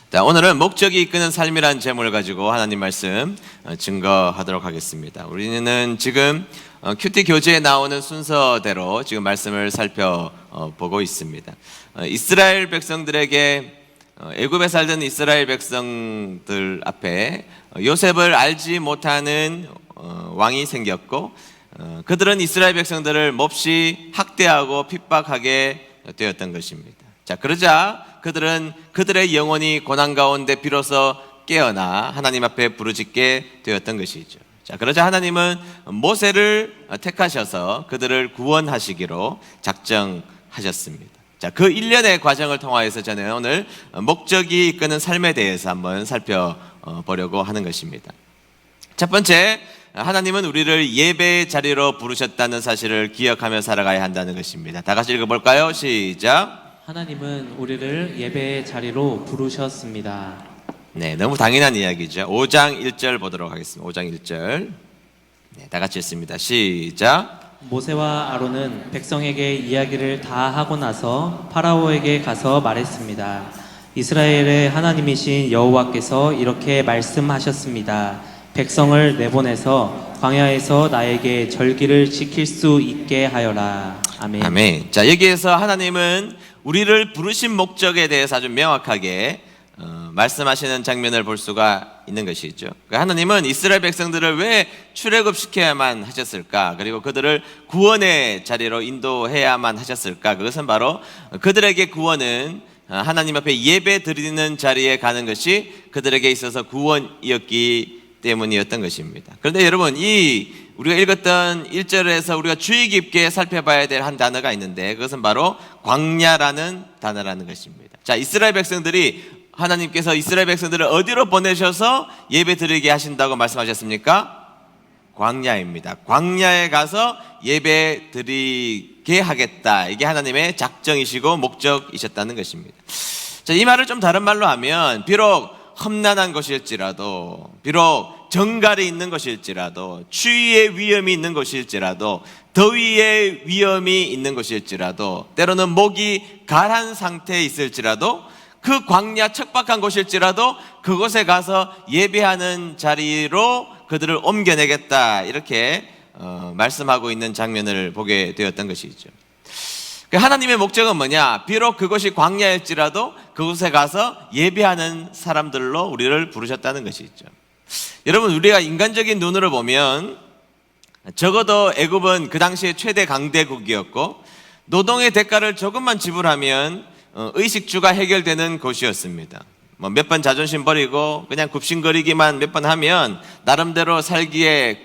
자, 오늘은 목적이 이끄는 삶이라는 제목을 가지고 하나님 말씀 증거하도록 하겠습니다. 우리는 지금 큐티 교재에 나오는 순서대로 지금 말씀을 살펴보고 있습니다. 이스라엘 백성들에게 애굽에 살던 이스라엘 백성들 앞에 요셉을 알지 못하는 왕이 생겼고, 그들은 이스라엘 백성들을 몹시 학대하고 핍박하게 되었던 것입니다. 자, 그러자 그들은 그들의 영혼이 고난 가운데 비로소 깨어나 하나님 앞에 부르짖게 되었던 것이죠. 자, 그러자 하나님은 모세를 택하셔서 그들을 구원하시기로 작정하셨습니다. 자, 그 일련의 과정을 통하여서 저는 오늘 목적이 이끄는 삶에 대해서 한번 살펴보려고 하는 것입니다. 첫 번째, 하나님은 우리를 예배의 자리로 부르셨다는 사실을 기억하며 살아가야 한다는 것입니다. 다 같이 읽어볼까요? 시작. 하나님은 우리를 예배의 자리로 부르셨습니다. 네, 너무 당연한 이야기죠. 5장 1절 보도록 하겠습니다. 5장 1절. 네, 다 같이 읽습니다. 시작. 모세와 아론은 백성에게 이야기를 다 하고 나서 파라오에게 가서 말했습니다. 이스라엘의 하나님이신 여호와께서 이렇게 말씀하셨습니다. 백성을 내보내서 광야에서 나에게 절기를 지킬 수 있게 하여라. 아멘. 아멘. 자, 여기에서 하나님은 우리를 부르신 목적에 대해서 아주 명확하게 말씀하시는 장면을 볼 수가 있는 것이죠. 하나님은 이스라엘 백성들을 왜 출애굽시켜야만 하셨을까? 그리고 그들을 구원의 자리로 인도해야만 하셨을까? 그것은 바로 그들에게 구원은 하나님 앞에 예배 드리는 자리에 가는 것이 그들에게 있어서 구원이었기 때문이었던 것입니다. 그런데 여러분, 우리가 읽었던 1절에서 우리가 주의 깊게 살펴봐야 될 한 단어가 있는데, 그것은 바로 광야라는 단어라는 것입니다. 자, 이스라엘 백성들이, 하나님께서 이스라엘 백성들을 어디로 보내셔서 예배 드리게 하신다고 말씀하셨습니까? 광야입니다. 광야에 가서 예배 드리게 하겠다. 이게 하나님의 작정이시고 목적이셨다는 것입니다. 자, 이 말을 좀 다른 말로 하면, 비록 험난한 것일지라도, 비록 정갈이 있는 것일지라도, 추위의 위험이 있는 것일지라도, 더위의 위험이 있는 것일지라도, 때로는 목이 가란 상태에 있을지라도, 그 광야 척박한 곳일지라도 그곳에 가서 예배하는 자리로 그들을 옮겨내겠다, 이렇게 말씀하고 있는 장면을 보게 되었던 것이죠. 하나님의 목적은 뭐냐? 비록 그것이 광야일지라도 그곳에 가서 예배하는 사람들로 우리를 부르셨다는 것이죠. 여러분, 우리가 인간적인 눈으로 보면 적어도 애굽은 그 당시에 최대 강대국이었고, 노동의 대가를 조금만 지불하면 의식주가 해결되는 곳이었습니다. 몇 번 자존심 버리고 그냥 굽신거리기만 몇 번 하면 나름대로 살기에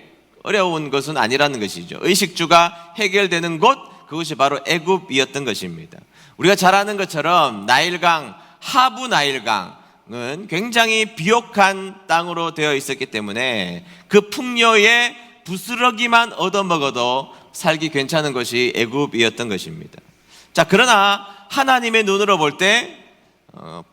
어려운 것은 아니라는 것이죠. 의식주가 해결되는 곳, 그것이 바로 애굽이었던 것입니다. 우리가 잘 아는 것처럼 나일강, 하부 나일강은 굉장히 비옥한 땅으로 되어 있었기 때문에 그 풍요에 부스러기만 얻어먹어도 살기 괜찮은 것이 애굽이었던 것입니다. 자, 그러나 하나님의 눈으로 볼 때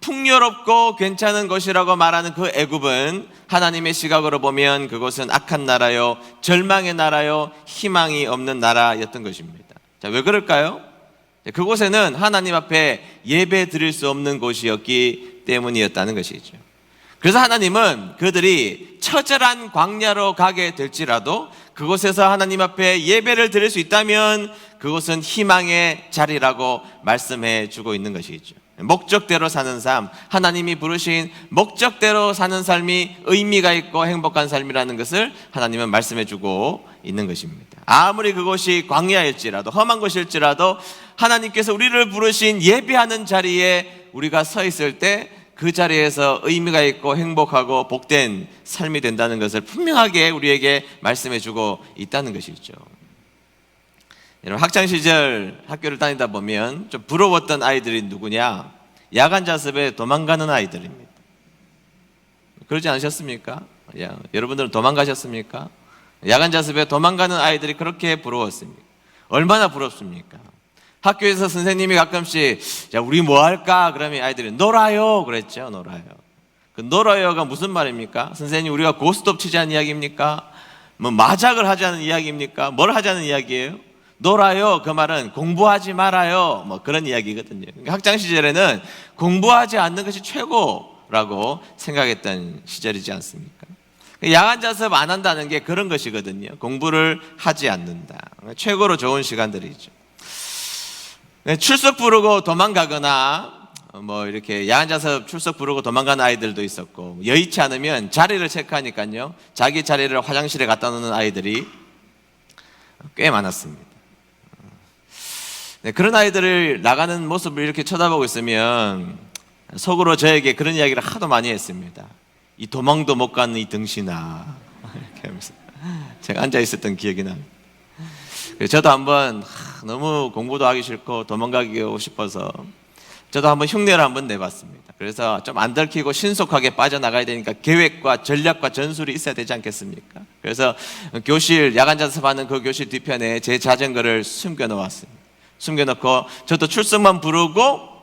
풍요롭고 괜찮은 것이라고 말하는 그 애굽은 하나님의 시각으로 보면 그것은 악한 나라요, 절망의 나라요, 희망이 없는 나라였던 것입니다. 자, 왜 그럴까요? 그곳에는 하나님 앞에 예배 드릴 수 없는 곳이었기 때문이었다는 것이죠. 그래서 하나님은 그들이 처절한 광야로 가게 될지라도 그곳에서 하나님 앞에 예배를 드릴 수 있다면 그곳은 희망의 자리라고 말씀해 주고 있는 것이죠. 목적대로 사는 삶, 하나님이 부르신 목적대로 사는 삶이 의미가 있고 행복한 삶이라는 것을 하나님은 말씀해 주고 있는 것입니다. 아무리 그곳이 광야일지라도, 험한 곳일지라도 하나님께서 우리를 부르신 예배하는 자리에 우리가 서 있을 때 그 자리에서 의미가 있고 행복하고 복된 삶이 된다는 것을 분명하게 우리에게 말씀해 주고 있다는 것이죠. 여러분, 학창시절 학교를 다니다 보면 좀 부러웠던 아이들이 누구냐? 야간 자습에 도망가는 아이들입니다. 그러지 않으셨습니까? 여러분들은 도망가셨습니까? 야간 자습에 도망가는 아이들이 그렇게 부러웠습니다. 얼마나 부럽습니까? 학교에서 선생님이 가끔씩, 자, 우리 뭐 할까? 그러면 아이들이 놀아요 그랬죠. 놀아요. 그 놀아요가 무슨 말입니까? 선생님, 우리가 고스톱 치자는 이야기입니까? 뭐 마작을 하자는 이야기입니까? 뭘 하자는 이야기예요? 놀아요, 그 말은 공부하지 말아요, 뭐 그런 이야기거든요. 학창 시절에는 공부하지 않는 것이 최고 최고라고 생각했던 시절이지 않습니까? 야간 자습 안 한다는 게 그런 것이거든요. 공부를 하지 않는다. 최고로 좋은 시간들이죠. 출석 부르고 도망가거나 뭐 이렇게 야간 자습 출석 부르고 도망가는 아이들도 있었고, 여의치 않으면 자리를 체크하니까요, 자기 자리를 화장실에 갖다 놓는 아이들이 꽤 많았습니다. 네, 그런 아이들을 나가는 모습을 이렇게 쳐다보고 있으면 속으로 저에게 그런 이야기를 하도 많이 했습니다. 이 도망도 못 가는 이 등신아, 이렇게 하면서 제가 앉아 있었던 기억이 납니다. 저도 한번 너무 공부도 하기 싫고 도망가기 싶어서 저도 한번 흉내를 한번 내봤습니다. 그래서 좀 안 들키고 신속하게 빠져나가야 되니까 계획과 전략과 전술이 있어야 되지 않겠습니까? 그래서 교실, 야간 자습하는 그 교실 뒤편에 제 자전거를 숨겨놓았습니다. 숨겨놓고 저도 출석만 부르고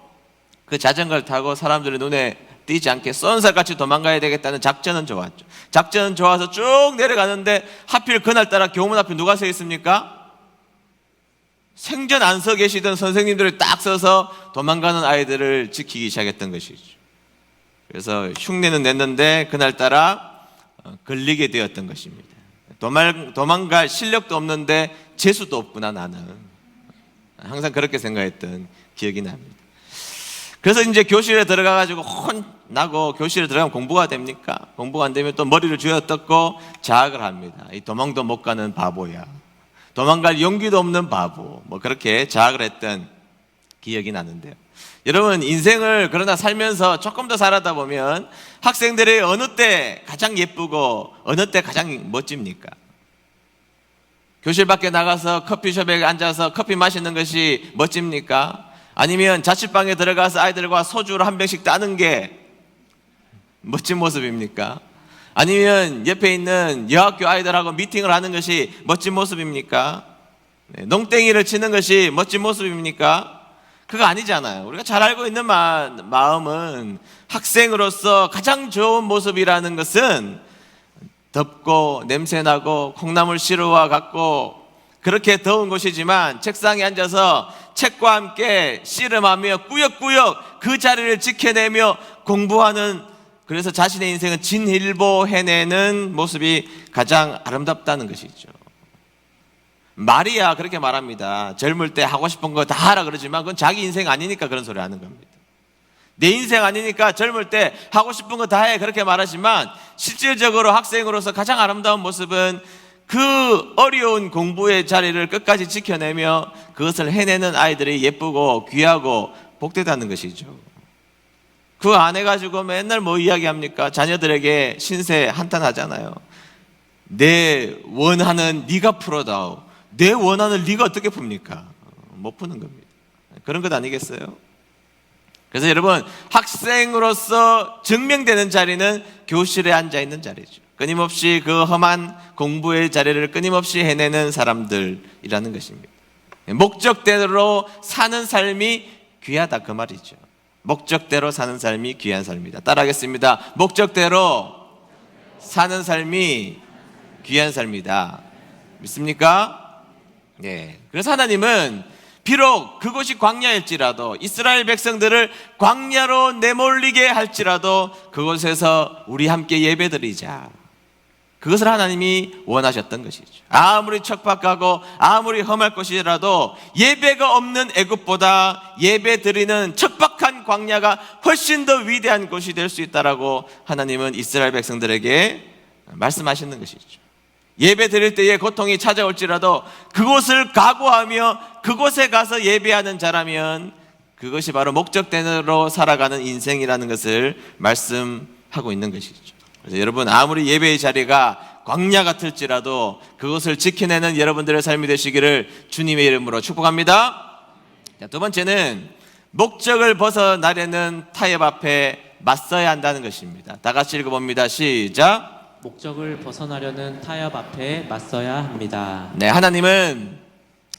그 자전거를 타고 사람들의 눈에 띄지 않게 쏜살같이 도망가야 되겠다는 작전은 좋았죠. 작전은 좋아서 쭉 내려가는데 하필 그날따라 교문 앞에 누가 서 있습니까? 생전 안 서 계시던 선생님들을 딱 서서 도망가는 아이들을 지키기 시작했던 것이죠. 그래서 흉내는 냈는데 그날따라 걸리게 되었던 것입니다. 도망갈 실력도 없는데 재수도 없구나 나는. 항상 그렇게 생각했던 기억이 납니다. 그래서 이제 교실에 들어가가지고 혼나고, 교실에 들어가면 공부가 됩니까? 공부가 안 되면 또 머리를 쥐어뜯고 자학을 합니다. 이 도망도 못 가는 바보야, 도망갈 용기도 없는 바보, 뭐 그렇게 자학을 했던 기억이 나는데요. 여러분, 인생을 그러나 살면서 조금 더 살아다 보면 학생들이 어느 때 가장 예쁘고 어느 때 가장 멋집니까? 교실 밖에 나가서 커피숍에 앉아서 커피 마시는 것이 멋집니까? 아니면 자취방에 들어가서 아이들과 소주를 한 병씩 따는 게 멋진 모습입니까? 아니면 옆에 있는 여학교 아이들하고 미팅을 하는 것이 멋진 모습입니까? 농땡이를 치는 것이 멋진 모습입니까? 그거 아니잖아요. 우리가 잘 알고 있는 마음은 학생으로서 가장 좋은 모습이라는 것은 덥고 냄새나고 콩나물 시루와 같고 그렇게 더운 곳이지만 책상에 앉아서 책과 함께 씨름하며 꾸역꾸역 그 자리를 지켜내며 공부하는, 그래서 자신의 인생은 진일보해내는 모습이 가장 아름답다는 것이죠. 마리아 그렇게 말합니다. 젊을 때 하고 싶은 거 다 하라 그러지만 그건 자기 인생 아니니까 그런 소리 하는 겁니다. 내 인생 아니니까 젊을 때 하고 싶은 거 다 해, 그렇게 말하지만 실질적으로 학생으로서 가장 아름다운 모습은 그 어려운 공부의 자리를 끝까지 지켜내며 그것을 해내는 아이들이 예쁘고 귀하고 복되다는 것이죠. 그거 안 해가지고 맨날 뭐 이야기합니까? 자녀들에게 신세 한탄하잖아요. 내 원하는 네가 풀어다오. 내 원하는 네가 어떻게 풉니까? 못 푸는 겁니다. 그런 것 아니겠어요? 그래서 여러분, 학생으로서 증명되는 자리는 교실에 앉아있는 자리죠. 끊임없이 그 험한 공부의 자리를 끊임없이 해내는 사람들이라는 것입니다. 목적대로 사는 삶이 귀하다, 그 말이죠. 목적대로 사는 삶이 귀한 삶이다. 따라하겠습니다. 목적대로 사는 삶이 귀한 삶이다. 믿습니까? 네. 그래서 하나님은 비록 그곳이 광야일지라도, 이스라엘 백성들을 광야로 내몰리게 할지라도 그곳에서 우리 함께 예배드리자, 그것을 하나님이 원하셨던 것이죠. 아무리 척박하고 아무리 험할 것이라도 예배가 없는 애굽보다 예배 드리는 척박한 광야가 훨씬 더 위대한 곳이 될 수 있다라고 하나님은 이스라엘 백성들에게 말씀하시는 것이죠. 예배 드릴 때에 고통이 찾아올지라도 그곳을 각오하며 그곳에 가서 예배하는 자라면 그것이 바로 목적대로 살아가는 인생이라는 것을 말씀하고 있는 것이죠. 그래서 여러분, 아무리 예배의 자리가 광야 같을지라도 그것을 지켜내는 여러분들의 삶이 되시기를 주님의 이름으로 축복합니다. 자, 두 번째는 목적을 벗어나려는 타협 앞에 맞서야 한다는 것입니다. 다 같이 읽어봅니다. 시작. 목적을 벗어나려는 타협 앞에 맞서야 합니다. 네, 하나님은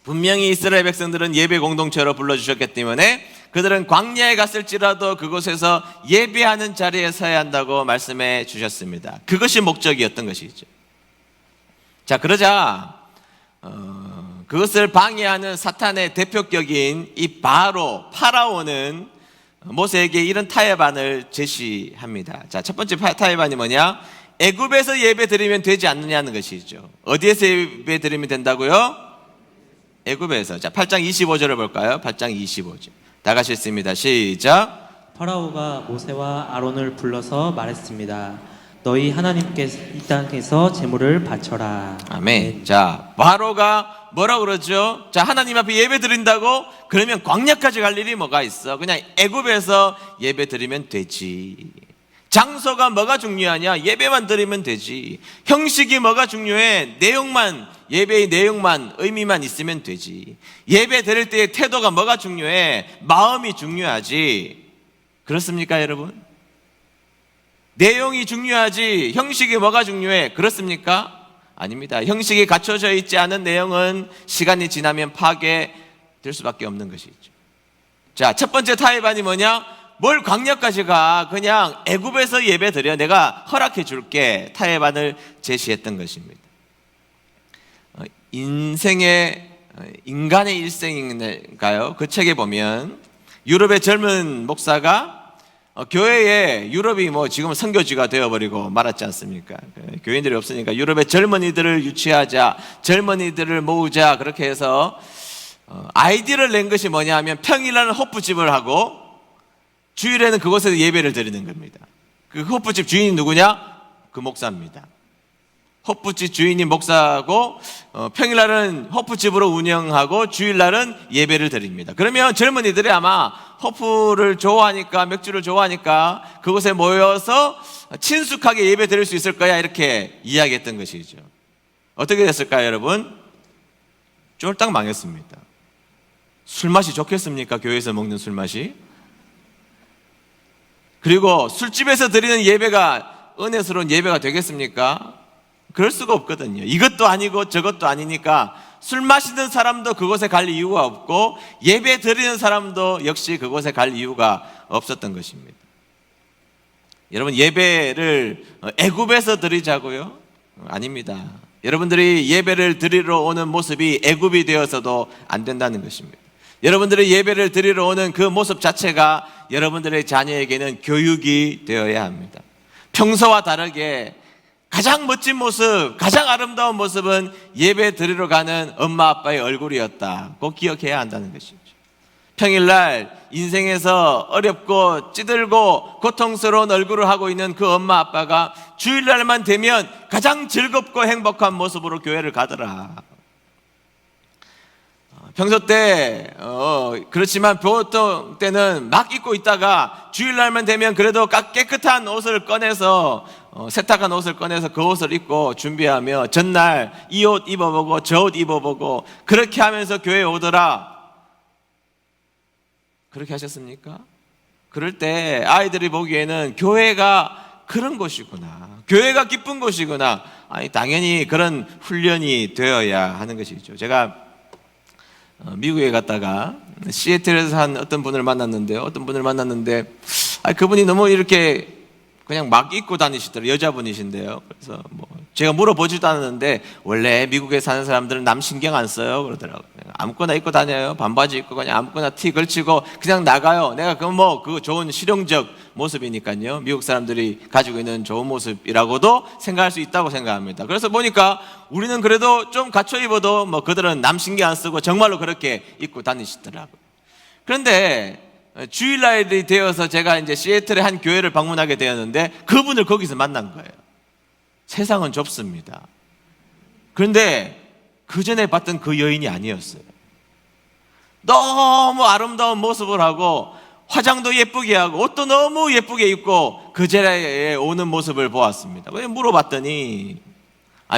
분명히 이스라엘 백성들은 예배 공동체로 불러주셨기 때문에 그들은 광야에 갔을지라도 그곳에서 예배하는 자리에 서야 한다고 말씀해 주셨습니다. 그것이 목적이었던 것이죠. 자, 그러자 그것을 방해하는 사탄의 대표격인 이 파라오는 모세에게 이런 타협안을 제시합니다. 자, 첫 번째 타협안이 뭐냐? 애굽에서 예배 드리면 되지 않느냐는 것이죠. 어디에서 예배 드리면 된다고요? 애굽에서. 자, 8장 25절을 볼까요? 8장 25절. 다 같이 읽습니다. 시작. 파라오가 모세와 아론을 불러서 말했습니다. 너희 하나님께 이 땅에서 제물을 바쳐라. 아멘. 자, 바로가 뭐라고 그러죠? 자, 하나님 앞에 예배 드린다고? 그러면 광야까지 갈 일이 뭐가 있어? 그냥 애굽에서 예배 드리면 되지. 장소가 뭐가 중요하냐? 예배만 드리면 되지. 형식이 뭐가 중요해? 내용만, 예배의 내용만, 의미만 있으면 되지. 예배 드릴 때의 태도가 뭐가 중요해? 마음이 중요하지. 그렇습니까, 여러분? 내용이 중요하지 형식이 뭐가 중요해? 그렇습니까? 아닙니다. 형식이 갖춰져 있지 않은 내용은 시간이 지나면 파괴될 수밖에 없는 것이죠. 자, 첫 번째 타협안이 뭐냐? 뭘 광야까지 가? 그냥 애굽에서 예배 드려. 내가 허락해 줄게. 타협안을 제시했던 것입니다. 인간의 일생인가요? 그 책에 보면 유럽의 젊은 목사가 교회에 유럽이 뭐 지금 선교지가 되어버리고 말았지 않습니까? 교인들이 없으니까 유럽의 젊은이들을 유치하자, 젊은이들을 모으자, 그렇게 해서 아이디어를 낸 것이 뭐냐 하면 평일에는 호프집을 하고 주일에는 그곳에서 예배를 드리는 겁니다. 그 호프집 주인이 누구냐? 그 목사입니다. 호프집 주인이 목사고 평일날은 호프집으로 운영하고 주일날은 예배를 드립니다. 그러면 젊은이들이 아마 호프를 좋아하니까, 맥주를 좋아하니까 그곳에 모여서 친숙하게 예배 드릴 수 있을 거야, 이렇게 이야기했던 것이죠. 어떻게 됐을까요, 여러분? 쫄딱 망했습니다. 술맛이 좋겠습니까? 교회에서 먹는 술맛이? 그리고 술집에서 드리는 예배가 은혜스러운 예배가 되겠습니까? 그럴 수가 없거든요. 이것도 아니고 저것도 아니니까 술 마시는 사람도 그곳에 갈 이유가 없고 예배 드리는 사람도 역시 그곳에 갈 이유가 없었던 것입니다. 여러분, 예배를 애굽에서 드리자고요? 아닙니다. 여러분들이 예배를 드리러 오는 모습이 애굽이 되어서도 안 된다는 것입니다. 여러분들이 예배를 드리러 오는 그 모습 자체가 여러분들의 자녀에게는 교육이 되어야 합니다. 평소와 다르게 가장 멋진 모습, 가장 아름다운 모습은 예배 드리러 가는 엄마 아빠의 얼굴이었다. 꼭 기억해야 한다는 것이죠. 평일날 인생에서 어렵고 찌들고 고통스러운 얼굴을 하고 있는 그 엄마 아빠가 주일날만 되면 가장 즐겁고 행복한 모습으로 교회를 가더라. 평소 때 그렇지만 보통 때는 막 입고 있다가 주일날만 되면 그래도 깨끗한 옷을 꺼내서 세탁한 옷을 꺼내서 그 옷을 입고 준비하며 전날 이 옷 입어보고 저 옷 입어보고 그렇게 하면서 교회에 오더라. 그렇게 하셨습니까? 그럴 때 아이들이 보기에는 교회가 그런 곳이구나, 교회가 기쁜 곳이구나. 아니, 당연히 그런 훈련이 되어야 하는 것이죠. 제가 미국에 갔다가 시애틀에서 한 어떤 분을 만났는데 그분이 너무 이렇게 그냥 막 입고 다니시더라고요. 여자분이신데요. 그래서 뭐 제가 물어보지도 않았는데 원래 미국에 사는 사람들은 남 신경 안 써요 그러더라고요. 아무거나 입고 다녀요. 반바지 입고 그냥 아무거나 티 걸치고 그냥 나가요. 내가 그 좋은 실용적 모습이니까요. 미국 사람들이 가지고 있는 좋은 모습이라고도 생각할 수 있다고 생각합니다. 그래서 보니까 우리는 그래도 좀 갖춰 입어도 뭐 그들은 남 신경 안 쓰고 정말로 그렇게 입고 다니시더라고요. 그런데 주일날이 되어서 제가 이제 시애틀의 한 교회를 방문하게 되었는데 그분을 거기서 만난 거예요. 세상은 좁습니다. 그런데 그 전에 봤던 그 여인이 아니었어요. 너무 아름다운 모습을 하고 화장도 예쁘게 하고 옷도 너무 예쁘게 입고 그 자리에 오는 모습을 보았습니다. 물어봤더니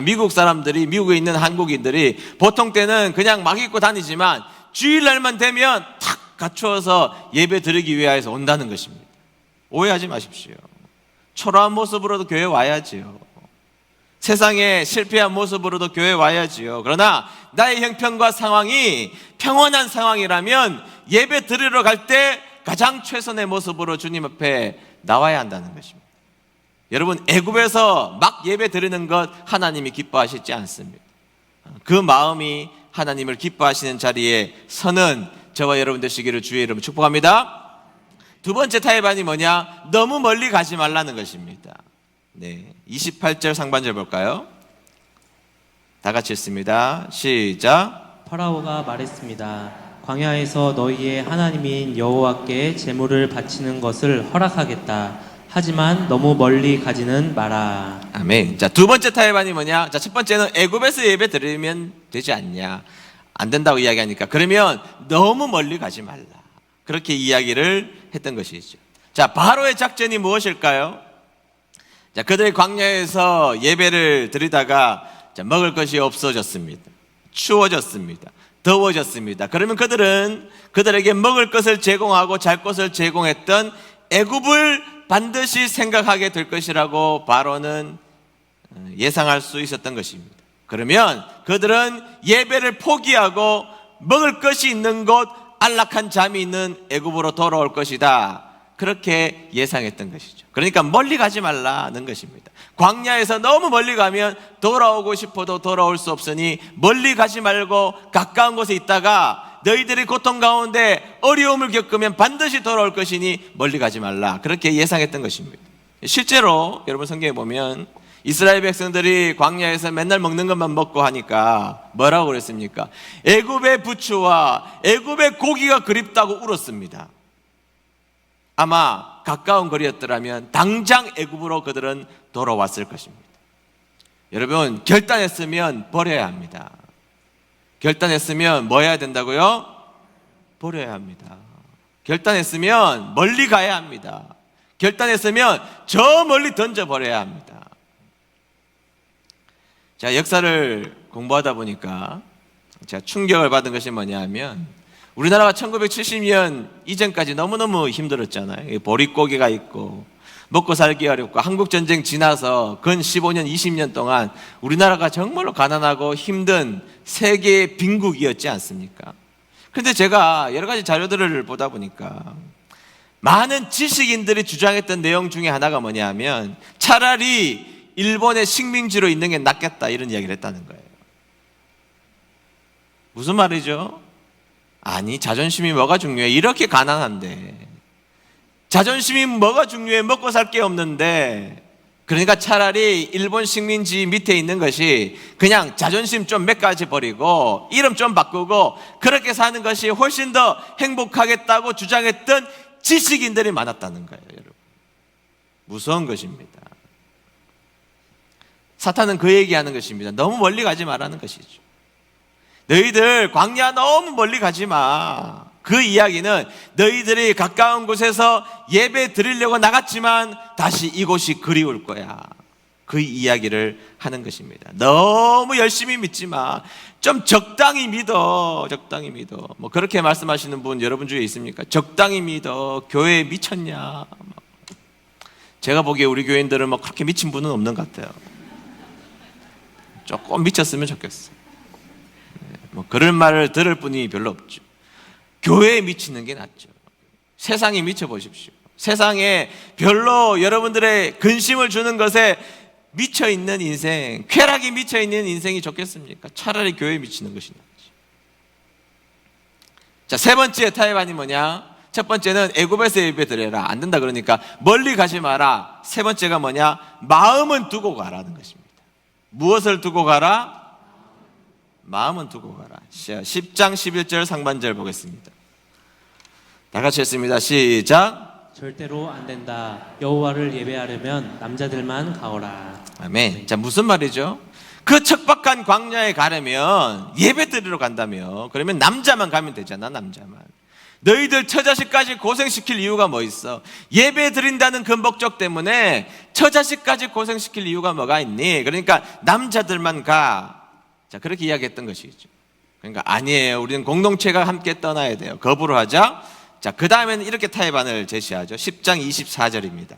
미국 사람들이, 미국에 있는 한국인들이 보통 때는 그냥 막 입고 다니지만 주일날만 되면 탁 갖추어서 예배 드리기 위해서 온다는 것입니다. 오해하지 마십시오. 초라한 모습으로도 교회 와야지요. 세상에 실패한 모습으로도 교회 와야지요. 그러나 나의 형편과 상황이 평온한 상황이라면 예배 드리러 갈 때 가장 최선의 모습으로 주님 앞에 나와야 한다는 것입니다. 여러분, 애굽에서 막 예배 드리는 것 하나님이 기뻐하시지 않습니다. 그 마음이 하나님을 기뻐하시는 자리에 서는 저와 여러분 되시기를 주의 이름으로 축복합니다. 두 번째 타협안이 뭐냐? 너무 멀리 가지 말라는 것입니다. 네, 28절 상반절 볼까요? 다 같이 읽습니다. 시작. 파라오가 말했습니다. 광야에서 너희의 하나님인 여호와께 제물을 바치는 것을 허락하겠다. 하지만 너무 멀리 가지는 마라. 아멘. 자, 두 번째 타협안이 뭐냐? 자, 첫 번째는 애굽에서 예배 드리면 되지 않냐? 안 된다고 이야기하니까 그러면 너무 멀리 가지 말라. 그렇게 이야기를 했던 것이죠. 자, 바로의 작전이 무엇일까요? 자, 그들이 광야에서 예배를 드리다가 자, 먹을 것이 없어졌습니다. 추워졌습니다. 더워졌습니다. 그러면 그들은 그들에게 먹을 것을 제공하고 잘 것을 제공했던 애굽을 반드시 생각하게 될 것이라고 바로는 예상할 수 있었던 것입니다. 그러면 그들은 예배를 포기하고 먹을 것이 있는 곳, 안락한 잠이 있는 애굽으로 돌아올 것이다. 그렇게 예상했던 것이죠. 그러니까 멀리 가지 말라는 것입니다. 광야에서 너무 멀리 가면 돌아오고 싶어도 돌아올 수 없으니 멀리 가지 말고 가까운 곳에 있다가 너희들이 고통 가운데 어려움을 겪으면 반드시 돌아올 것이니 멀리 가지 말라. 그렇게 예상했던 것입니다. 실제로 여러분 성경에 보면 이스라엘 백성들이 광야에서 맨날 먹는 것만 먹고 하니까 뭐라고 그랬습니까? 애굽의 부추와 애굽의 고기가 그립다고 울었습니다. 아마 가까운 거리였더라면 당장 애굽으로 그들은 돌아왔을 것입니다. 여러분, 결단했으면 버려야 합니다. 결단했으면 뭐 해야 된다고요? 버려야 합니다. 결단했으면 멀리 가야 합니다. 결단했으면 저 멀리 던져버려야 합니다. 자, 역사를 공부하다 보니까 제가 충격을 받은 것이 뭐냐 하면 우리나라가 1970년 이전까지 너무너무 힘들었잖아요. 보릿고개가 있고 먹고 살기 어렵고 한국전쟁 지나서 근 15년, 20년 동안 우리나라가 정말로 가난하고 힘든 세계의 빈국이었지 않습니까? 그런데 제가 여러 가지 자료들을 보다 보니까 많은 지식인들이 주장했던 내용 중에 하나가 뭐냐 하면 차라리 일본의 식민지로 있는 게 낫겠다 이런 이야기를 했다는 거예요. 무슨 말이죠? 아니, 자존심이 뭐가 중요해? 이렇게 가난한데 자존심이 뭐가 중요해? 먹고 살 게 없는데. 그러니까 차라리 일본 식민지 밑에 있는 것이 그냥 자존심 좀 몇 가지 버리고 이름 좀 바꾸고 그렇게 사는 것이 훨씬 더 행복하겠다고 주장했던 지식인들이 많았다는 거예요. 여러분, 무서운 것입니다. 사탄은 그 얘기하는 것입니다. 너무 멀리 가지 말라는 것이죠. 너희들 광야 너무 멀리 가지 마. 그 이야기는 너희들이 가까운 곳에서 예배 드리려고 나갔지만 다시 이곳이 그리울 거야. 그 이야기를 하는 것입니다. 너무 열심히 믿지 마. 좀 적당히 믿어. 적당히 믿어. 뭐 그렇게 말씀하시는 분 여러분 중에 있습니까? 적당히 믿어. 교회에 미쳤냐? 제가 보기에 우리 교인들은 뭐 그렇게 미친 분은 없는 것 같아요. 조금 미쳤으면 좋겠어. 뭐 그런 말을 들을 분이 별로 없죠. 교회에 미치는 게 낫죠. 세상에 미쳐보십시오. 세상에 별로 여러분들의 근심을 주는 것에 미쳐있는 인생, 쾌락이 미쳐있는 인생이 좋겠습니까? 차라리 교회에 미치는 것이 낫지. 자, 세 번째 타협안이 뭐냐? 첫 번째는 애굽에서 예배 드려라. 안 된다 그러니까 멀리 가지 마라. 세 번째가 뭐냐? 마음은 두고 가라는 것입니다. 무엇을 두고 가라? 마음은 두고 가라. 10장 11절 상반절 보겠습니다. 다 같이 했습니다. 시작. 절대로 안 된다. 여호와를 예배하려면 남자들만 가오라. 아멘. 자, 무슨 말이죠? 그 척박한 광야에 가려면 예배 드리러 간다며. 그러면 남자만 가면 되잖아. 남자만. 너희들 처자식까지 고생시킬 이유가 뭐 있어? 예배 드린다는 그 목적 때문에 처자식까지 고생시킬 이유가 뭐가 있니? 그러니까 남자들만 가. 자, 그렇게 이야기했던 것이죠. 그러니까 아니에요. 우리는 공동체가 함께 떠나야 돼요. 거부를 하자. 자, 그 다음에는 이렇게 타협안을 제시하죠. 10장 24절입니다.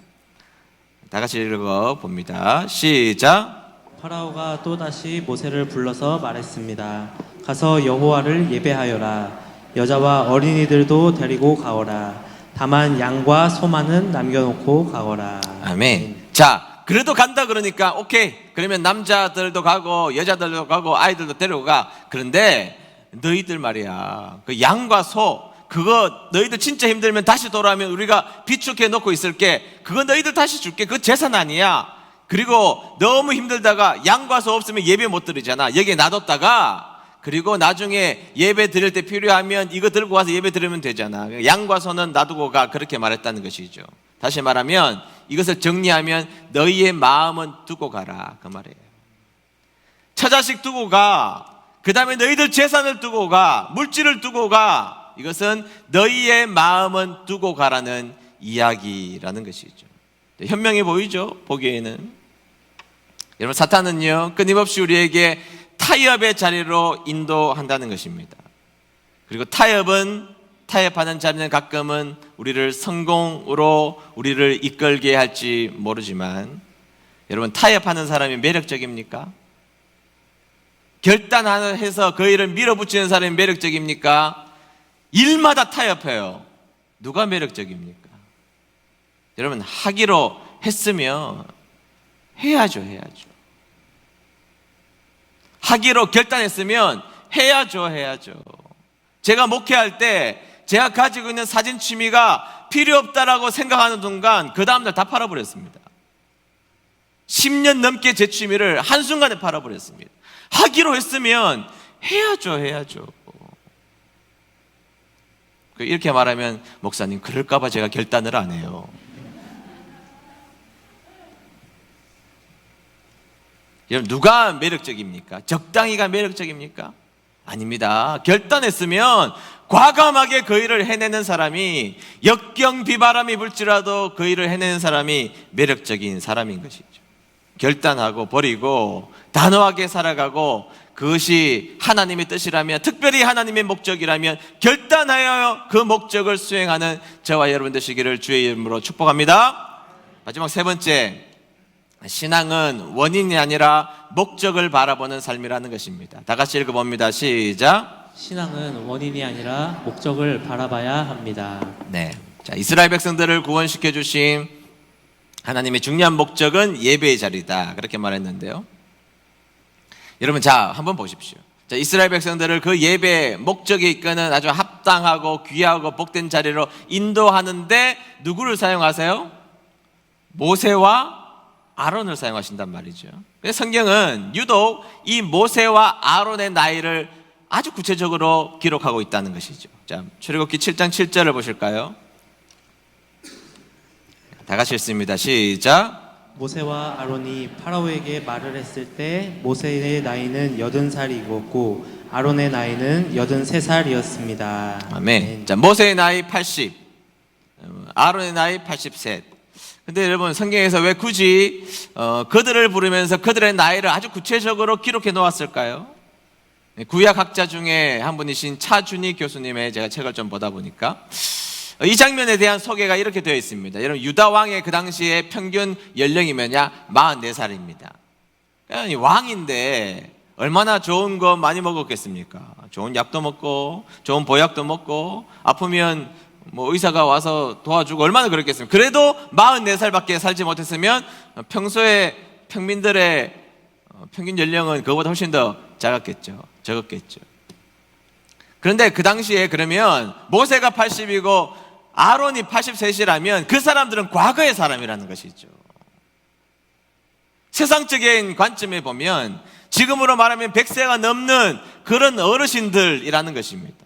다 같이 읽어봅니다. 시작. 파라오가 또다시 모세를 불러서 말했습니다. 가서 여호와를 예배하여라. 여자와 어린이들도 데리고 가오라. 다만 양과 소만은 남겨놓고 가오라. 아멘. 자, 그래도 간다 그러니까 오케이. 그러면 남자들도 가고 여자들도 가고 아이들도 데리고 가. 그런데 너희들 말이야, 그 양과 소 그거 너희들 진짜 힘들면 다시 돌아오면 우리가 비축해 놓고 있을게. 그거 너희들 다시 줄게. 그거 재산 아니야. 그리고 너무 힘들다가 양과소 없으면 예배 못 드리잖아. 여기에 놔뒀다가 그리고 나중에 예배 드릴 때 필요하면 이거 들고 와서 예배 드리면 되잖아. 양과소는 놔두고 가. 그렇게 말했다는 것이죠. 다시 말하면 이것을 정리하면 너희의 마음은 두고 가라, 그 말이에요. 처자식 두고 가. 그 다음에 너희들 재산을 두고 가. 물질을 두고 가. 이것은 너희의 마음은 두고 가라는 이야기라는 것이죠. 현명해 보이죠? 보기에는. 여러분, 사탄은요 끊임없이 우리에게 타협의 자리로 인도한다는 것입니다. 그리고 타협하는 자리는 가끔은 우리를 성공으로 우리를 이끌게 할지 모르지만, 여러분, 타협하는 사람이 매력적입니까? 결단해서 그 일을 밀어붙이는 사람이 매력적입니까? 일마다 타협해요. 누가 매력적입니까? 여러분, 하기로 했으면 해야죠. 하기로 결단했으면 해야죠. 제가 목회할 때 제가 가지고 있는 사진 취미가 필요 없다라고 생각하는 순간 그 다음날 다 팔아버렸습니다. 10년 넘게 제 취미를 한순간에 팔아버렸습니다. 하기로 했으면 해야죠. 이렇게 말하면 목사님 그럴까봐 제가 결단을 안 해요. 여러분, 누가 매력적입니까? 적당히가 매력적입니까? 아닙니다. 결단했으면 과감하게 그 일을 해내는 사람이, 역경 비바람이 불지라도 그 일을 해내는 사람이 매력적인 사람인 것이죠. 결단하고 버리고 단호하게 살아가고, 그것이 하나님의 뜻이라면, 특별히 하나님의 목적이라면 결단하여 그 목적을 수행하는 저와 여러분 되시기를 주의 이름으로 축복합니다. 마지막 세 번째, 신앙은 원인이 아니라 목적을 바라보는 삶이라는 것입니다. 다 같이 읽어봅니다. 시작. 신앙은 원인이 아니라 목적을 바라봐야 합니다. 네. 자, 이스라엘 백성들을 구원시켜 주신 하나님의 중요한 목적은 예배의 자리다, 그렇게 말했는데요. 여러분, 자, 한번 보십시오. 자, 이스라엘 백성들을 그 예배 목적에 이끄는 아주 합당하고 귀하고 복된 자리로 인도하는데 누구를 사용하세요? 모세와 아론을 사용하신단 말이죠. 그래서 성경은 유독 이 모세와 아론의 나이를 아주 구체적으로 기록하고 있다는 것이죠. 자, 출애굽기 7장 7절을 보실까요? 다 같이 읽습니다. 시작. 모세와 아론이 파라오에게 말을 했을 때 모세의 나이는 80살이었고 아론의 나이는 83살이었습니다. 아멘. 자, 모세의 나이 80, 아론의 나이 80세. 근데 여러분, 성경에서 왜 굳이 그들을 부르면서 그들의 나이를 아주 구체적으로 기록해 놓았을까요? 구약학자 중에 한 분이신 차준희 교수님의 제가 책을 좀 보다 보니까 이 장면에 대한 소개가 이렇게 되어 있습니다. 여러분, 유다 왕의 그 당시에 평균 연령이 뭐냐? 44살입니다. 왕인데 얼마나 좋은 거 많이 먹었겠습니까? 좋은 약도 먹고 좋은 보약도 먹고, 아프면 뭐 의사가 와서 도와주고 얼마나 그랬겠습니까? 그래도 44살밖에 살지 못했으면 평소에 평민들의 평균 연령은 그거보다 훨씬 더 적었겠죠. 그런데 그 당시에 그러면 모세가 80이고 아론이 83이라면 그 사람들은 과거의 사람이라는 것이죠. 세상적인 관점에 보면 지금으로 말하면 100세가 넘는 그런 어르신들이라는 것입니다.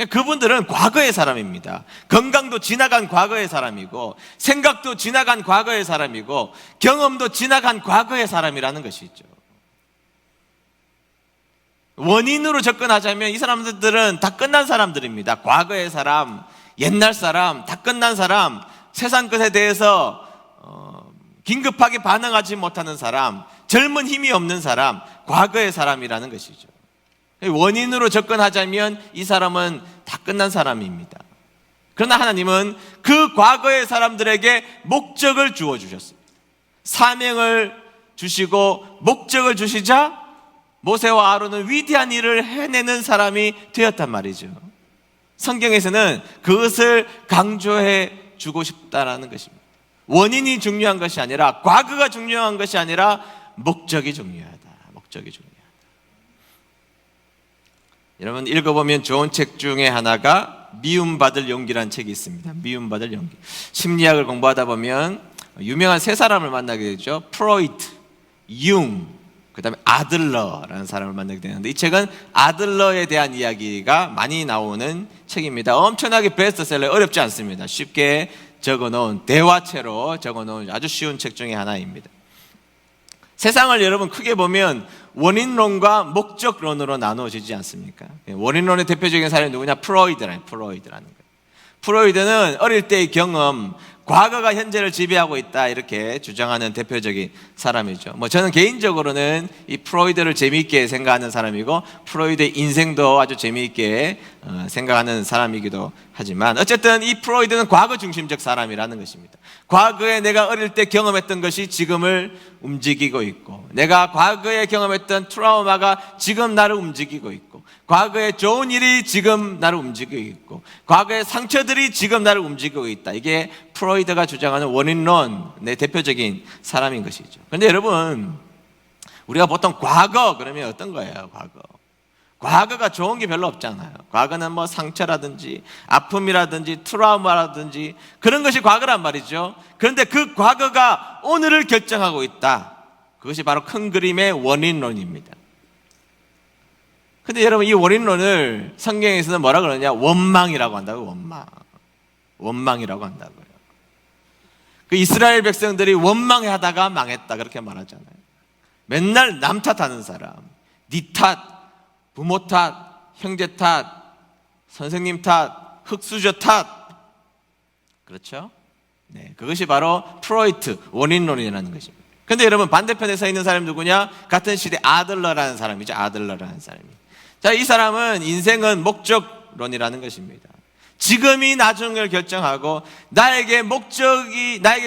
그분들은 과거의 사람입니다. 건강도 지나간 과거의 사람이고, 생각도 지나간 과거의 사람이고, 경험도 지나간 과거의 사람이라는 것이죠. 원인으로 접근하자면 이 사람들은 다 끝난 사람들입니다. 과거의 사람, 옛날 사람, 다 끝난 사람, 세상 것에 대해서 긴급하게 반응하지 못하는 사람, 젊은 힘이 없는 사람, 과거의 사람이라는 것이죠. 원인으로 접근하자면 이 사람은 다 끝난 사람입니다. 그러나 하나님은 그 과거의 사람들에게 목적을 주어주셨습니다. 사명을 주시고 목적을 주시자 모세와 아론은 위대한 일을 해내는 사람이 되었단 말이죠. 성경에서는 그것을 강조해 주고 싶다라는 것입니다. 원인이 중요한 것이 아니라, 과거가 중요한 것이 아니라 목적이 중요하다. 여러분, 읽어보면 좋은 책 중에 하나가 미움받을 용기라는 책이 있습니다. 미움받을 용기. 심리학을 공부하다 보면 유명한 세 사람을 만나게 되죠. 프로이트, 융, 그 다음에 아들러라는 사람을 만나게 되는데, 이 책은 아들러에 대한 이야기가 많이 나오는 책입니다. 엄청나게 베스트셀러, 어렵지 않습니다. 쉽게 적어놓은, 대화체로 적어놓은 아주 쉬운 책 중에 하나입니다. 세상을 여러분 크게 보면 원인론과 목적론으로 나누어지지 않습니까? 원인론의 대표적인 사람이 누구냐? 프로이드라는 거예요. 프로이드는 어릴 때의 경험, 과거가 현재를 지배하고 있다, 이렇게 주장하는 대표적인 사람이죠. 저는 개인적으로는 이 프로이드를 재미있게 생각하는 사람이고, 프로이드의 인생도 아주 재미있게 생각하는 사람이기도 하지만, 어쨌든 이 프로이드는 과거 중심적 사람이라는 것입니다. 과거에 내가 어릴 때 경험했던 것이 지금을 움직이고 있고, 내가 과거에 경험했던 트라우마가 지금 나를 움직이고 있고, 과거의 좋은 일이 지금 나를 움직이고 있고, 과거의 상처들이 지금 나를 움직이고 있다. 이게 프로이드가 주장하는 원인론의 대표적인 사람인 것이죠. 그런데 여러분, 우리가 보통 과거 그러면 어떤 거예요? 과거가 좋은 게 별로 없잖아요. 과거는 상처라든지 아픔이라든지 트라우마라든지 그런 것이 과거란 말이죠. 그런데 그 과거가 오늘을 결정하고 있다. 그것이 바로 큰 그림의 원인론입니다. 근데 여러분, 이 원인론을 성경에서는 뭐라 그러냐? 원망이라고 한다고요. 원망이라고 한다고요. 그 이스라엘 백성들이 원망하다가 망했다, 그렇게 말하잖아요. 맨날 남 탓하는 사람, 네 탓, 부모 탓, 형제 탓, 선생님 탓, 흙수저 탓. 그렇죠? 네, 그것이 바로 프로이트 원인론이라는 것입니다. 근데 여러분, 반대편에 서 있는 사람이 누구냐? 같은 시대 아들러라는 사람이죠. 아들러라는 사람이. 자, 이 사람은 인생은 목적론이라는 것입니다. 지금이 나중을 결정하고, 나에게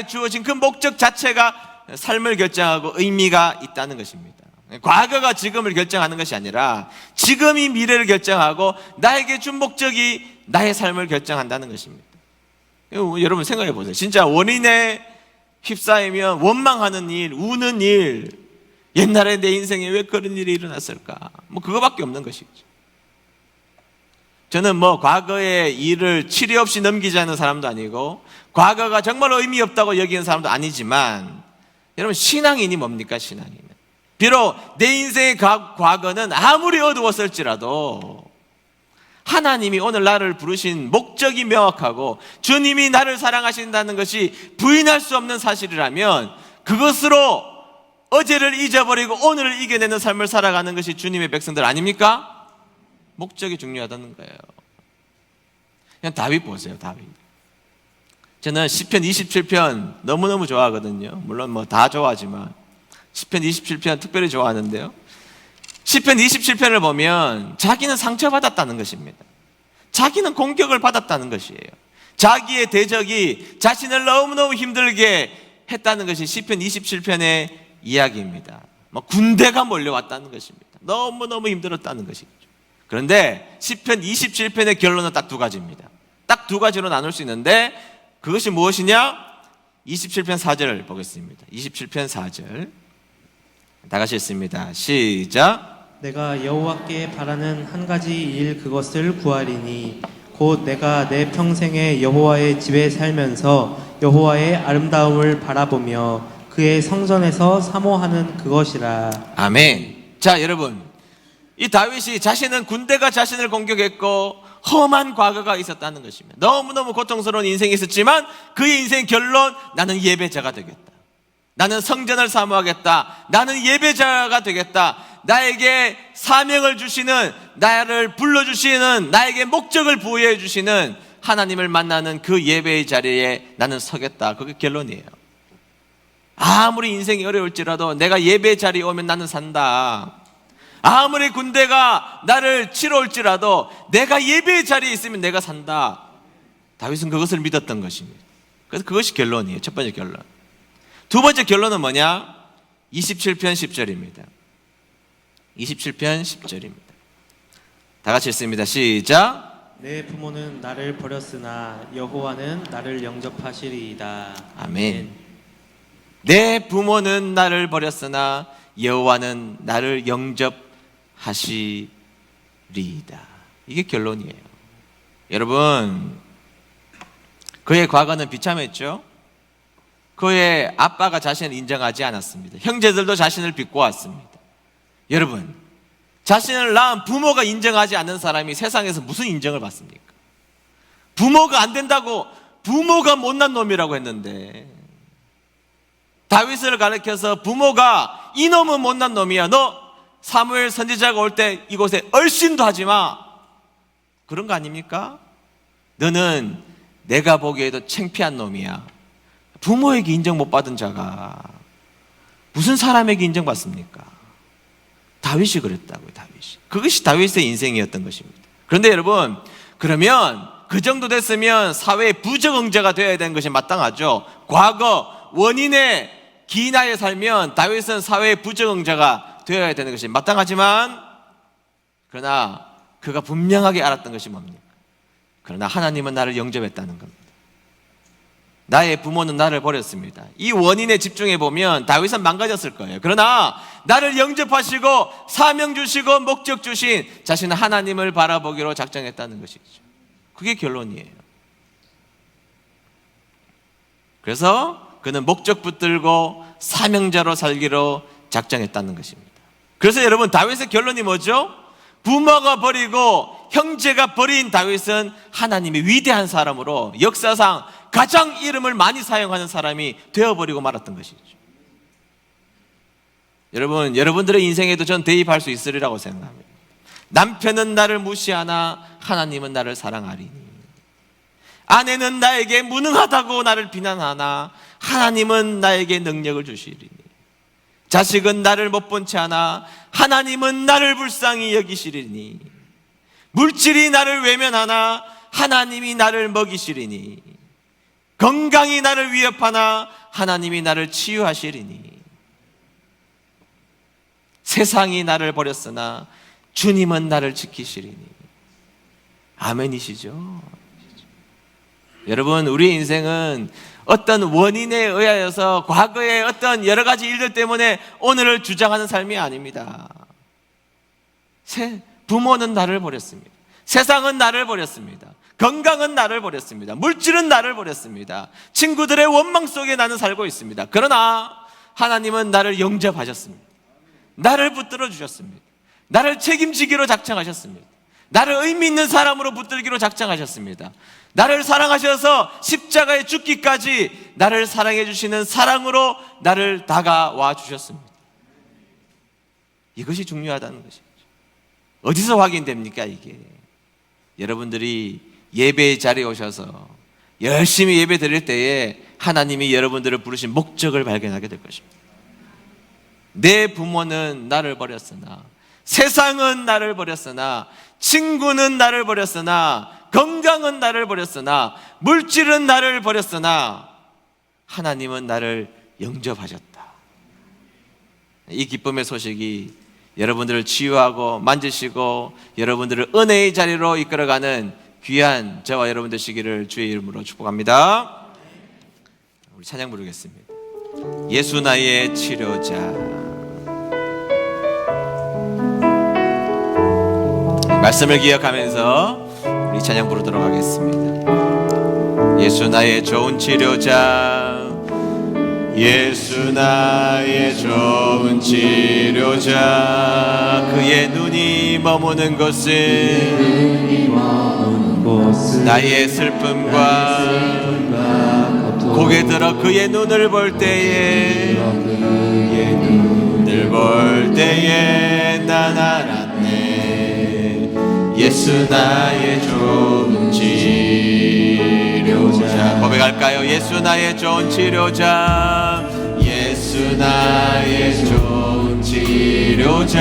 주어진 그 목적 자체가 삶을 결정하고 의미가 있다는 것입니다. 과거가 지금을 결정하는 것이 아니라 지금이 미래를 결정하고, 나에게 준 목적이 나의 삶을 결정한다는 것입니다. 여러분 생각해 보세요. 진짜 원인에 휩싸이면 원망하는 일, 우는 일, 옛날에 내 인생에 왜 그런 일이 일어났을까? 그거밖에 없는 것이죠. 저는 과거의 일을 치료 없이 넘기자는 사람도 아니고, 과거가 정말 의미 없다고 여기는 사람도 아니지만, 여러분, 신앙인이 뭡니까? 신앙인은 비록 내 인생의 과거는 아무리 어두웠을지라도 하나님이 오늘 나를 부르신 목적이 명확하고 주님이 나를 사랑하신다는 것이 부인할 수 없는 사실이라면, 그것으로 어제를 잊어버리고 오늘을 이겨내는 삶을 살아가는 것이 주님의 백성들 아닙니까? 목적이 중요하다는 거예요. 그냥 다윗 보세요. 다윗. 저는 시편 27편 너무너무 좋아하거든요. 물론 다 좋아하지만 시편 27편 특별히 좋아하는데요, 시편 27편을 보면 자기는 상처받았다는 것입니다. 자기는 공격을 받았다는 것이에요. 자기의 대적이 자신을 너무너무 힘들게 했다는 것이 시편 27편의 이야기입니다. 군대가 몰려왔다는 것입니다. 너무너무 힘들었다는 것이죠. 그런데 시편 27편의 결론은 딱 두 가지입니다. 딱 두 가지로 나눌 수 있는데, 그것이 무엇이냐? 27편 4절을 보겠습니다. 27편 4절 다 같이 읽습니다. 시작. 내가 여호와께 바라는 한 가지 일, 그것을 구하리니 곧 내가 내 평생에 여호와의 집에 살면서 여호와의 아름다움을 바라보며 그의 성전에서 사모하는 그것이라. 아멘. 자, 여러분, 이 다윗이 자신은 군대가 자신을 공격했고 험한 과거가 있었다는 것입니다. 너무너무 고통스러운 인생이 있었지만 그의 인생 결론, 나는 예배자가 되겠다. 나는 성전을 사모하겠다. 나는 예배자가 되겠다. 나에게 사명을 주시는, 나를 불러주시는, 나에게 목적을 부여해 주시는 하나님을 만나는 그 예배의 자리에 나는 서겠다. 그게 결론이에요. 아무리 인생이 어려울지라도 내가 예배 자리에 오면 나는 산다. 아무리 군대가 나를 치러 올지라도 내가 예배 자리에 있으면 내가 산다. 다윗은 그것을 믿었던 것입니다. 그래서 그것이 결론이에요. 첫 번째 결론. 두 번째 결론은 뭐냐? 27편 10절입니다. 27편 10절입니다. 다 같이 읽습니다. 시작. 내 부모는 나를 버렸으나 여호와는 나를 영접하시리이다. 아멘. 내 부모는 나를 버렸으나 여호와는 나를 영접하시리이다. 이게 결론이에요. 여러분, 그의 과거는 비참했죠. 그의 아빠가 자신을 인정하지 않았습니다. 형제들도 자신을 비꼬았습니다. 여러분, 자신을 낳은 부모가 인정하지 않는 사람이 세상에서 무슨 인정을 받습니까? 부모가 안 된다고 부모가 못난 놈이라고 했는데, 다윗을 가리켜서 부모가 이놈은 못난 놈이야, 너 사무엘 선지자가 올 때 이곳에 얼씬도 하지 마, 그런 거 아닙니까? 너는 내가 보기에도 창피한 놈이야. 부모에게 인정 못 받은 자가 무슨 사람에게 인정받습니까? 다윗이 그랬다고요. 다윗이. 그것이 다윗의 인생이었던 것입니다. 그런데 여러분, 그러면 그 정도 됐으면 사회의 부적응자가 되어야 되는 것이 마땅하죠. 과거 원인의 기나에 살면 다윗은 사회의 부적응자가 되어야 되는 것이 마땅하지만, 그러나 그가 분명하게 알았던 것이 뭡니까? 그러나 하나님은 나를 영접했다는 겁니다. 나의 부모는 나를 버렸습니다. 이 원인에 집중해 보면 다윗은 망가졌을 거예요. 그러나 나를 영접하시고 사명 주시고 목적 주신 자신은 하나님을 바라보기로 작정했다는 것이죠. 그게 결론이에요. 그래서 그는 목적 붙들고 사명자로 살기로 작정했다는 것입니다. 그래서 여러분, 다윗의 결론이 뭐죠? 부모가 버리고 형제가 버린 다윗은 하나님의 위대한 사람으로 역사상 가장 이름을 많이 사용하는 사람이 되어버리고 말았던 것이죠. 여러분, 여러분들의 인생에도 전 대입할 수 있으리라고 생각합니다. 남편은 나를 무시하나 하나님은 나를 사랑하리니, 아내는 나에게 무능하다고 나를 비난하나 하나님은 나에게 능력을 주시리니, 자식은 나를 못 본 채 하나 하나님은 나를 불쌍히 여기시리니, 물질이 나를 외면하나 하나님이 나를 먹이시리니, 건강이 나를 위협하나 하나님이 나를 치유하시리니, 세상이 나를 버렸으나 주님은 나를 지키시리니. 아멘이시죠? 여러분, 우리의 인생은 어떤 원인에 의하여서 과거의 어떤 여러 가지 일들 때문에 오늘을 주장하는 삶이 아닙니다. 부모는 나를 버렸습니다. 세상은 나를 버렸습니다. 건강은 나를 버렸습니다. 물질은 나를 버렸습니다. 친구들의 원망 속에 나는 살고 있습니다. 그러나 하나님은 나를 영접하셨습니다. 나를 붙들어 주셨습니다. 나를 책임지기로 작정하셨습니다. 나를 의미 있는 사람으로 붙들기로 작정하셨습니다. 나를 사랑하셔서 십자가에 죽기까지 나를 사랑해 주시는 사랑으로 나를 다가와 주셨습니다. 이것이 중요하다는 것이죠. 어디서 확인됩니까, 이게? 여러분들이 예배의 자리에 오셔서 열심히 예배 드릴 때에 하나님이 여러분들을 부르신 목적을 발견하게 될 것입니다. 내 부모는 나를 버렸으나, 세상은 나를 버렸으나, 친구는 나를 버렸으나, 건강은 나를 버렸으나, 물질은 나를 버렸으나 하나님은 나를 영접하셨다. 이 기쁨의 소식이 여러분들을 치유하고 만지시고 여러분들을 은혜의 자리로 이끌어가는 귀한 저와 여러분 되시기를 주의 이름으로 축복합니다. 우리 찬양 부르겠습니다. 예수 나의 치료자. 말씀을 기억하면서 우리 찬양 부르도록 하겠습니다. 예수 나의 좋은 치료자, 예수 나의 좋은 치료자, 그의 눈이 머무는 곳은 나의 슬픔과 고개 들어 그의 눈을 볼 때에, 난 알았네. 예수 나의 좋은 치료자. 고백할까요? 예수 나의 좋은 치료자, 예수 나의 좋은 치료자,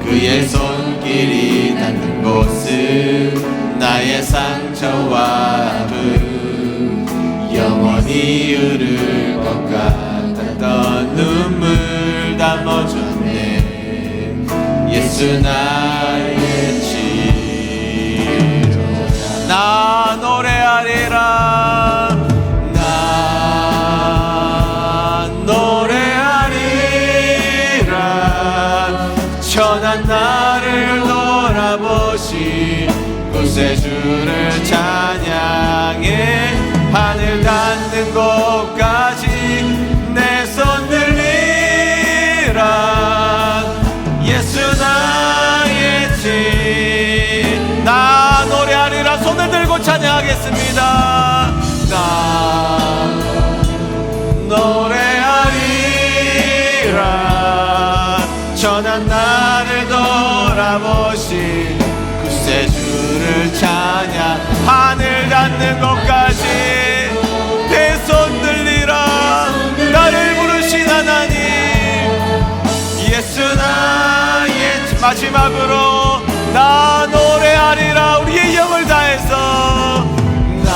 그의 손길이 닿는 곳은 나의 상처와 아픔, 영원히 흐를 것 같았던 눈물 담아줬네. 예수 나의 치료자. 나 노래하리라, 나 노래하리라, 천한 나를 돌아보시 구세주를 찬양해 하늘 닿는 곳까지 내 손 들리라. 예수 나의 진. 나 노래하리라. 손을 들고 찬양하겠습니다. 나 노래하리라. 전한 나를 돌아보신 구세주를 찬양. 하늘 닿는 곳까지 내 손 들리라. 나를 부르신 하나님 예수 나의. 마지막으로 나 노래하리라. 우리의 영을 다해서 나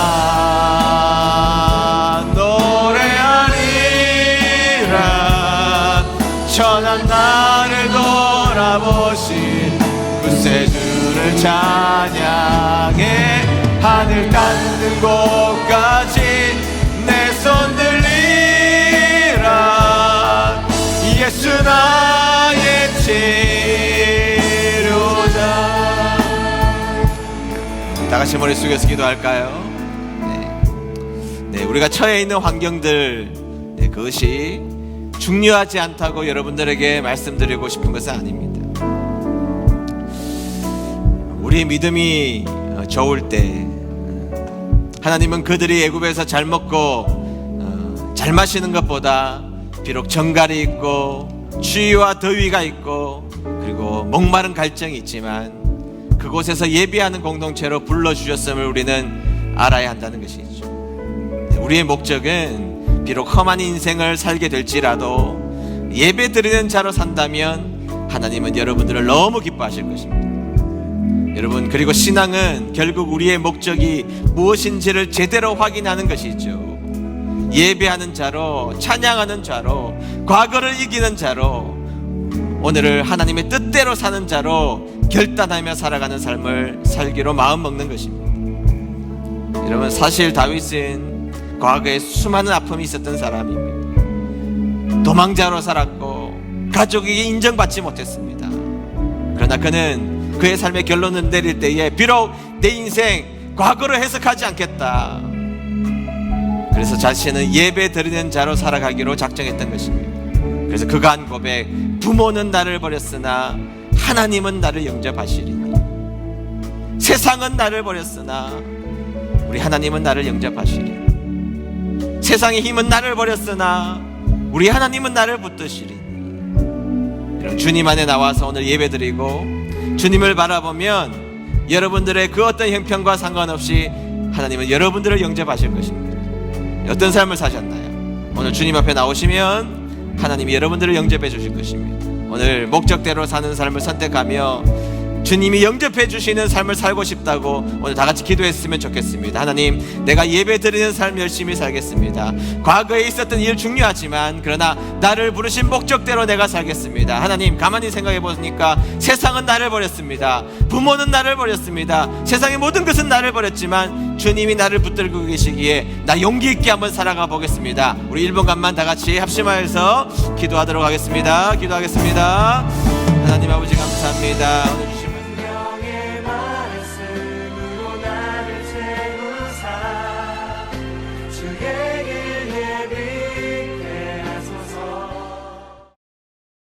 노래하리라. 전한 나를 돌아보신 구세주를 찬양해 하늘 닿는 곳까지 내 손 들리라. 예수 나의 치료자. 다 같이 머리 숙여서 기도할까요? 네, 우리가 처해 있는 환경들, 그것이 중요하지 않다고 여러분들에게 말씀드리고 싶은 것은 아닙니다. 우리의 믿음이 좋을 때 하나님은 그들이 애굽에서 잘 먹고 잘 마시는 것보다 비록 정갈이 있고 추위와 더위가 있고 그리고 목마른 갈증이 있지만 그곳에서 예배하는 공동체로 불러주셨음을 우리는 알아야 한다는 것이죠. 우리의 목적은 비록 험한 인생을 살게 될지라도 예배 드리는 자로 산다면 하나님은 여러분들을 너무 기뻐하실 것입니다. 여러분, 그리고 신앙은 결국 우리의 목적이 무엇인지를 제대로 확인하는 것이죠. 예배하는 자로, 찬양하는 자로, 과거를 이기는 자로, 오늘을 하나님의 뜻대로 사는 자로 결단하며 살아가는 삶을 살기로 마음먹는 것입니다. 여러분, 사실 다윗은 과거에 수많은 아픔이 있었던 사람입니다. 도망자로 살았고 가족에게 인정받지 못했습니다. 그러나 그는 그의 삶의 결론을 내릴 때에 비록 내 인생 과거로 해석하지 않겠다, 그래서 자신은 예배 드리는 자로 살아가기로 작정했던 것입니다. 그래서 그가 한 고백, 부모는 나를 버렸으나 하나님은 나를 영접하시리니. 세상은 나를 버렸으나 우리 하나님은 나를 영접하시리니. 세상의 힘은 나를 버렸으나 우리 하나님은 나를 붙드시리니. 주님 안에 나와서 오늘 예배드리고 주님을 바라보면 여러분들의 그 어떤 형편과 상관없이 하나님은 여러분들을 영접하실 것입니다. 어떤 삶을 사셨나요? 오늘 주님 앞에 나오시면 하나님이 여러분들을 영접해 주실 것입니다. 오늘 목적대로 사는 삶을 선택하며 주님이 영접해 주시는 삶을 살고 싶다고 오늘 다 같이 기도했으면 좋겠습니다. 하나님, 내가 예배 드리는 삶 열심히 살겠습니다. 과거에 있었던 일 중요하지만 그러나 나를 부르신 목적대로 내가 살겠습니다. 하나님, 가만히 생각해 보니까 세상은 나를 버렸습니다. 부모는 나를 버렸습니다. 세상의 모든 것은 나를 버렸지만 주님이 나를 붙들고 계시기에 나 용기 있게 한번 살아가 보겠습니다. 우리 1분간만 다 같이 합심하여서 기도하도록 하겠습니다. 기도하겠습니다. 하나님 아버지, 감사합니다. 오늘 주신